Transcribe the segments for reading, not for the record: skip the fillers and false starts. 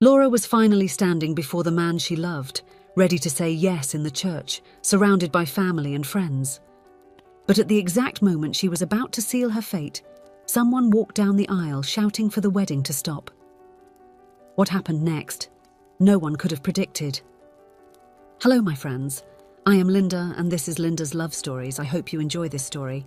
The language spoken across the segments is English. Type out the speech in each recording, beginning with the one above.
Laura was finally standing before the man she loved, ready to say yes in the church, surrounded by family and friends. But at the exact moment she was about to seal her fate, someone walked down the aisle shouting for the wedding to stop. What happened next? No one could have predicted. Hello, my friends. I am Linda, and this is Linda's Love Stories. I hope you enjoy this story.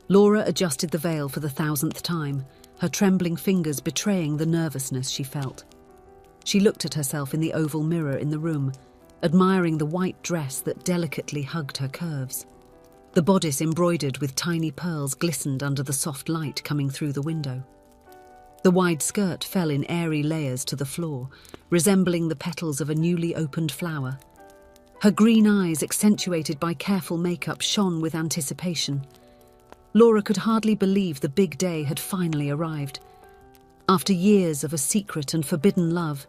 Laura adjusted the veil for the 1000th time, her trembling fingers betraying the nervousness she felt. She looked at herself in the oval mirror in the room, admiring the white dress that delicately hugged her curves. The bodice embroidered with tiny pearls glistened under the soft light coming through the window. The wide skirt fell in airy layers to the floor, resembling the petals of a newly opened flower. Her green eyes, accentuated by careful makeup, shone with anticipation. Laura could hardly believe the big day had finally arrived. After years of a secret and forbidden love,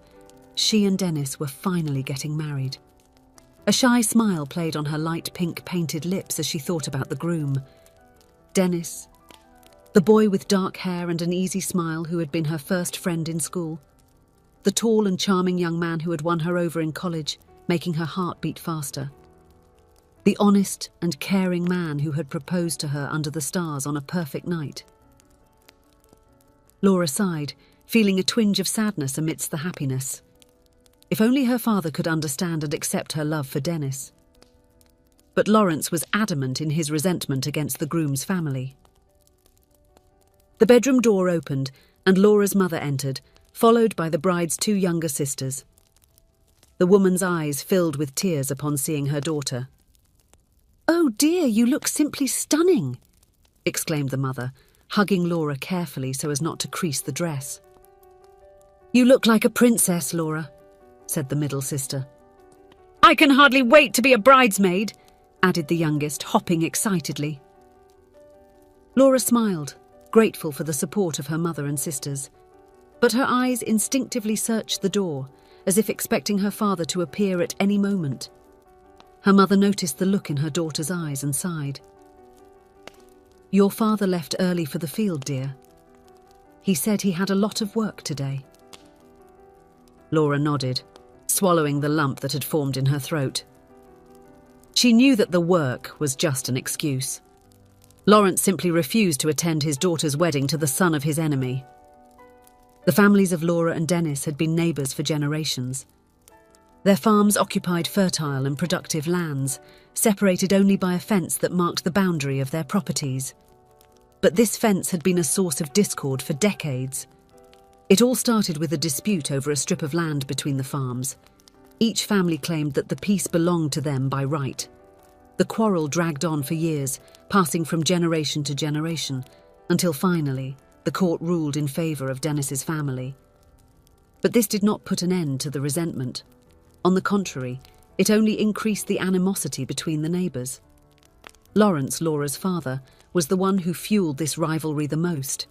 she and Dennis were finally getting married. A shy smile played on her light pink painted lips as she thought about the groom. Dennis, the boy with dark hair and an easy smile who had been her first friend in school. The tall and charming young man who had won her over in college, making her heart beat faster. The honest and caring man who had proposed to her under the stars on a perfect night. Laura sighed, feeling a twinge of sadness amidst the happiness. If only her father could understand and accept her love for Dennis. But Lawrence was adamant in his resentment against the groom's family. The bedroom door opened and Laura's mother entered, followed by the bride's 2 younger sisters. The woman's eyes filled with tears upon seeing her daughter. "Oh dear, you look simply stunning," exclaimed the mother, hugging Laura carefully so as not to crease the dress. "You look like a princess, Laura," said the middle sister. "I can hardly wait to be a bridesmaid," added the youngest, hopping excitedly. Laura smiled, grateful for the support of her mother and sisters, but her eyes instinctively searched the door, as if expecting her father to appear at any moment. Her mother noticed the look in her daughter's eyes and sighed. "Your father left early for the field, dear. He said he had a lot of work today." Laura nodded, swallowing the lump that had formed in her throat. She knew that the work was just an excuse. Lawrence simply refused to attend his daughter's wedding to the son of his enemy. The families of Laura and Dennis had been neighbours for generations. Their farms occupied fertile and productive lands, separated only by a fence that marked the boundary of their properties. But this fence had been a source of discord for decades. It all started with a dispute over a strip of land between the farms. Each family claimed that the piece belonged to them by right. The quarrel dragged on for years, passing from generation to generation, until finally the court ruled in favour of Dennis's family. But this did not put an end to the resentment. On the contrary, it only increased the animosity between the neighbours. Lawrence, Laura's father, was the one who fueled this rivalry the most.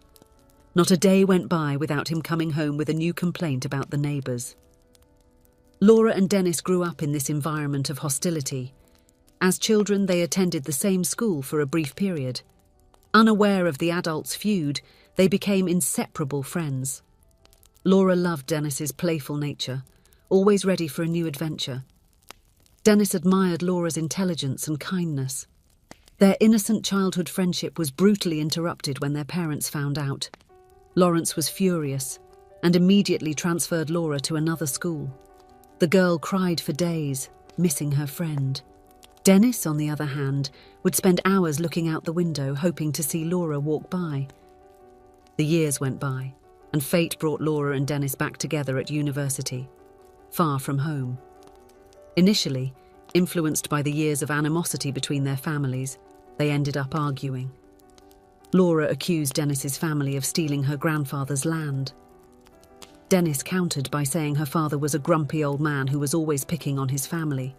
Not a day went by without him coming home with a new complaint about the neighbours. Laura and Dennis grew up in this environment of hostility. As children, they attended the same school for a brief period. Unaware of the adults' feud, they became inseparable friends. Laura loved Dennis's playful nature, always ready for a new adventure. Dennis admired Laura's intelligence and kindness. Their innocent childhood friendship was brutally interrupted when their parents found out. Lawrence was furious and immediately transferred Laura to another school. The girl cried for days, missing her friend. Dennis, on the other hand, would spend hours looking out the window, hoping to see Laura walk by. The years went by, and fate brought Laura and Dennis back together at university, far from home. Initially, influenced by the years of animosity between their families, they ended up arguing. Laura accused Dennis's family of stealing her grandfather's land. Dennis countered by saying her father was a grumpy old man who was always picking on his family.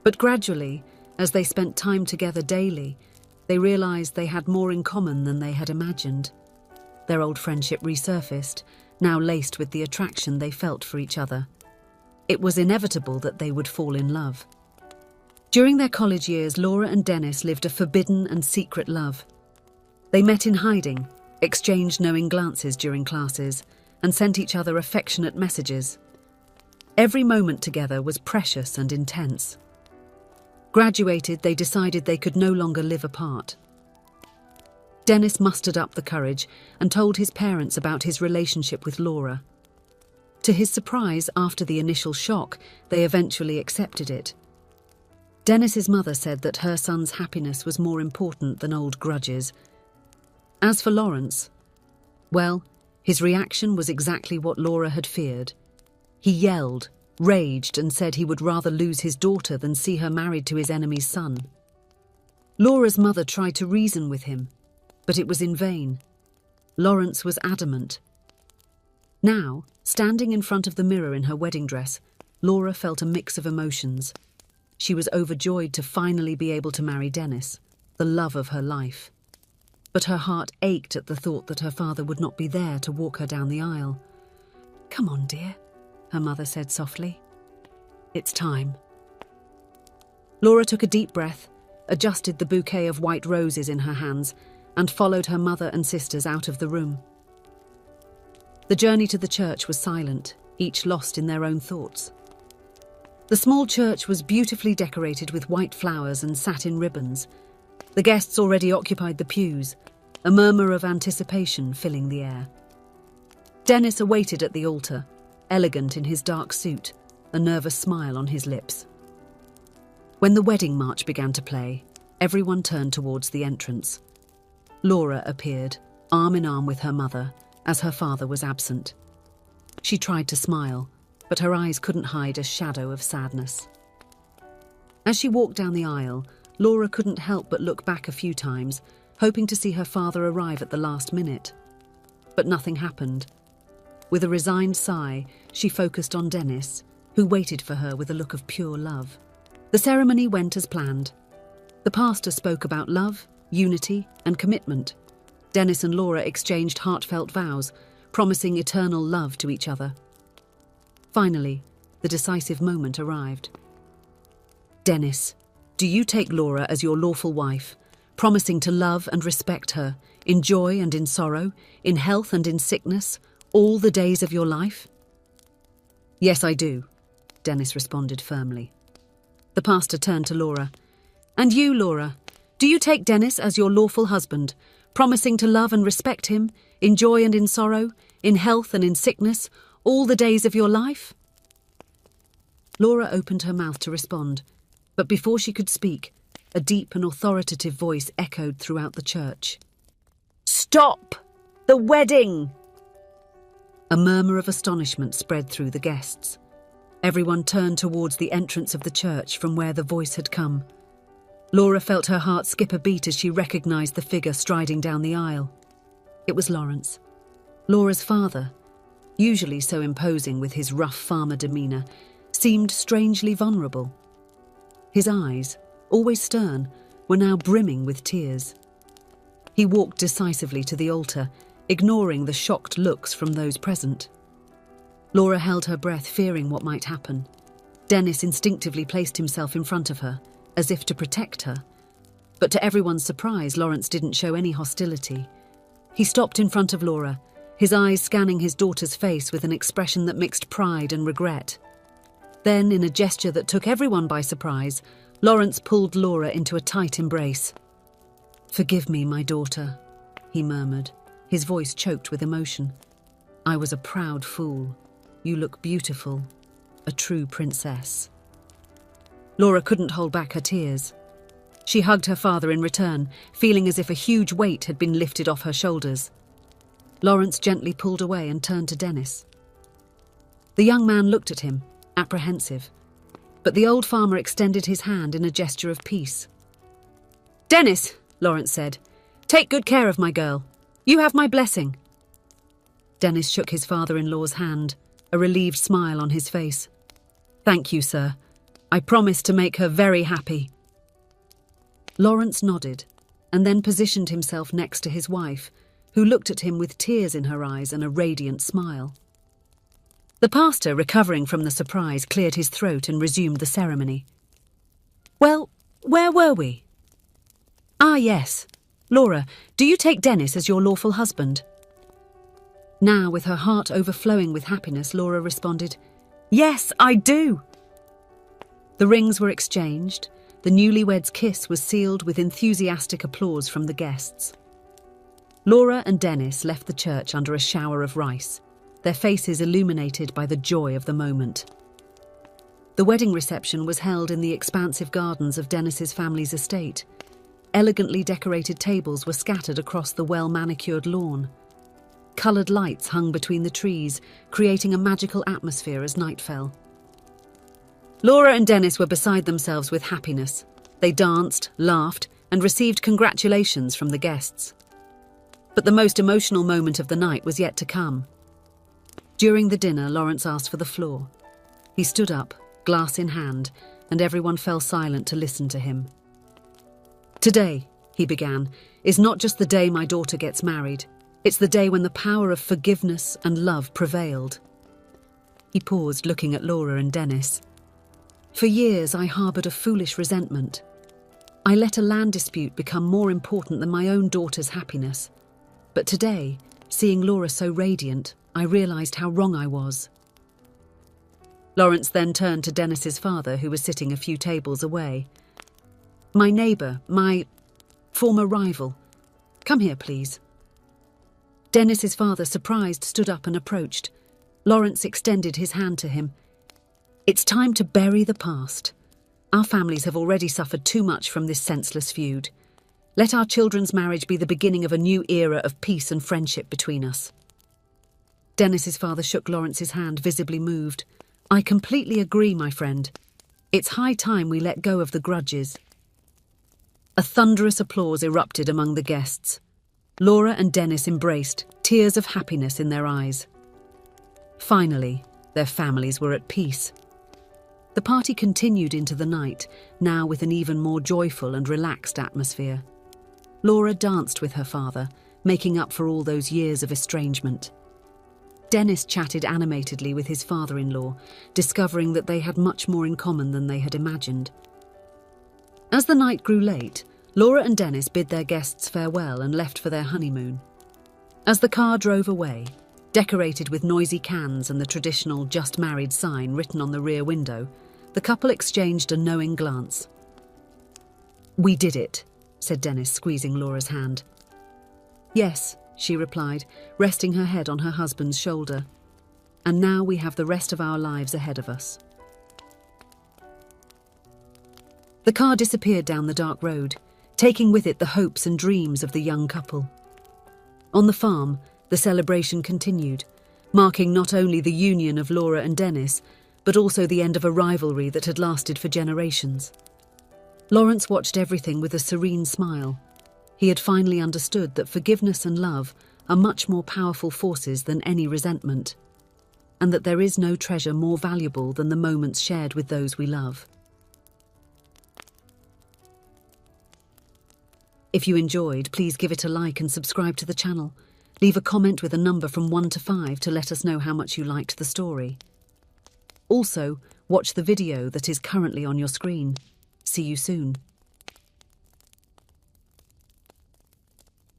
But gradually, as they spent time together daily, they realised they had more in common than they had imagined. Their old friendship resurfaced, now laced with the attraction they felt for each other. It was inevitable that they would fall in love. During their college years, Laura and Dennis lived a forbidden and secret love. They met in hiding, exchanged knowing glances during classes, and sent each other affectionate messages. Every moment together was precious and intense. Graduated, they decided they could no longer live apart. Dennis mustered up the courage and told his parents about his relationship with Laura. To his surprise, after the initial shock, they eventually accepted it. Dennis's mother said that her son's happiness was more important than old grudges. As for Lawrence, well, his reaction was exactly what Laura had feared. He yelled, raged, and said he would rather lose his daughter than see her married to his enemy's son. Laura's mother tried to reason with him, but it was in vain. Lawrence was adamant. Now, standing in front of the mirror in her wedding dress, Laura felt a mix of emotions. She was overjoyed to finally be able to marry Dennis, the love of her life. But her heart ached at the thought that her father would not be there to walk her down the aisle. "Come on, dear," her mother said softly. "It's time." Laura took a deep breath, adjusted the bouquet of white roses in her hands, and followed her mother and sisters out of the room. The journey to the church was silent, each lost in their own thoughts. The small church was beautifully decorated with white flowers and satin ribbons. The guests already occupied the pews, a murmur of anticipation filling the air. Dennis awaited at the altar, elegant in his dark suit, a nervous smile on his lips. When the wedding march began to play, everyone turned towards the entrance. Laura appeared, arm in arm with her mother, as her father was absent. She tried to smile, but her eyes couldn't hide a shadow of sadness. As she walked down the aisle, Laura couldn't help but look back a few times, hoping to see her father arrive at the last minute. But nothing happened. With a resigned sigh, she focused on Dennis, who waited for her with a look of pure love. The ceremony went as planned. The pastor spoke about love, unity, and commitment. Dennis and Laura exchanged heartfelt vows, promising eternal love to each other. Finally, the decisive moment arrived. "Dennis, do you take Laura as your lawful wife, promising to love and respect her, in joy and in sorrow, in health and in sickness, all the days of your life?" "Yes, I do," Dennis responded firmly. The pastor turned to Laura. "And you, Laura, do you take Dennis as your lawful husband, promising to love and respect him, in joy and in sorrow, in health and in sickness, all the days of your life?" Laura opened her mouth to respond, but before she could speak, a deep and authoritative voice echoed throughout the church. "Stop! The wedding!" A murmur of astonishment spread through the guests. Everyone turned towards the entrance of the church from where the voice had come. Laura felt her heart skip a beat as she recognized the figure striding down the aisle. It was Lawrence. Laura's father, usually so imposing with his rough farmer demeanor, seemed strangely vulnerable. His eyes, always stern, were now brimming with tears. He walked decisively to the altar, ignoring the shocked looks from those present. Laura held her breath, fearing what might happen. Dennis instinctively placed himself in front of her, as if to protect her. But to everyone's surprise, Lawrence didn't show any hostility. He stopped in front of Laura, his eyes scanning his daughter's face with an expression that mixed pride and regret. Then, in a gesture that took everyone by surprise, Lawrence pulled Laura into a tight embrace. "Forgive me, my daughter," he murmured, his voice choked with emotion. "I was a proud fool. You look beautiful, a true princess." Laura couldn't hold back her tears. She hugged her father in return, feeling as if a huge weight had been lifted off her shoulders. Lawrence gently pulled away and turned to Dennis. The young man looked at him, apprehensive, but the old farmer extended his hand in a gesture of peace. "Dennis," Lawrence said, "take good care of my girl. You have my blessing." Dennis shook his father-in-law's hand, a relieved smile on his face. "Thank you, sir. I promise to make her very happy." Lawrence nodded, and then positioned himself next to his wife, who looked at him with tears in her eyes and a radiant smile. The pastor, recovering from the surprise, cleared his throat and resumed the ceremony. "Well, where were we?" "Ah, yes. Laura, do you take Dennis as your lawful husband? Now, with her heart overflowing with happiness, Laura responded, Yes, I do. The rings were exchanged. The newlyweds' kiss was sealed with enthusiastic applause from the guests. Laura and Dennis left the church under a shower of rice, their faces illuminated by the joy of the moment. The wedding reception was held in the expansive gardens of Dennis's family's estate. Elegantly decorated tables were scattered across the well-manicured lawn. Coloured lights hung between the trees, creating a magical atmosphere as night fell. Laura and Dennis were beside themselves with happiness. They danced, laughed, and received congratulations from the guests. But the most emotional moment of the night was yet to come. During the dinner, Lawrence asked for the floor. He stood up, glass in hand, and everyone fell silent to listen to him. Today, he began, is not just the day my daughter gets married. It's the day when the power of forgiveness and love prevailed. He paused, looking at Laura and Dennis. For years, I harboured a foolish resentment. I let a land dispute become more important than my own daughter's happiness. But today, seeing Laura so radiant, I realised how wrong I was. Lawrence then turned to Dennis's father, who was sitting a few tables away. My neighbour, my former rival. Come here, please. Dennis's father, surprised, stood up and approached. Lawrence extended his hand to him. It's time to bury the past. Our families have already suffered too much from this senseless feud. Let our children's marriage be the beginning of a new era of peace and friendship between us. Dennis's father shook Lawrence's hand, visibly moved. I completely agree, my friend. It's high time we let go of the grudges. A thunderous applause erupted among the guests. Laura and Dennis embraced, tears of happiness in their eyes. Finally, their families were at peace. The party continued into the night, now with an even more joyful and relaxed atmosphere. Laura danced with her father, making up for all those years of estrangement. Dennis chatted animatedly with his father-in-law, discovering that they had much more in common than they had imagined. As the night grew late, Laura and Dennis bid their guests farewell and left for their honeymoon. As the car drove away, decorated with noisy cans and the traditional "Just Married" sign written on the rear window, the couple exchanged a knowing glance. We did it, said Dennis, squeezing Laura's hand. Yes, she replied, resting her head on her husband's shoulder. And now we have the rest of our lives ahead of us. The car disappeared down the dark road, taking with it the hopes and dreams of the young couple. On the farm, the celebration continued, marking not only the union of Laura and Dennis, but also the end of a rivalry that had lasted for generations. Lawrence watched everything with a serene smile. He had finally understood that forgiveness and love are much more powerful forces than any resentment, and that there is no treasure more valuable than the moments shared with those we love. If you enjoyed, please give it a like and subscribe to the channel. Leave a comment with a number from 1 to 5 to let us know how much you liked the story. Also, watch the video that is currently on your screen. See you soon.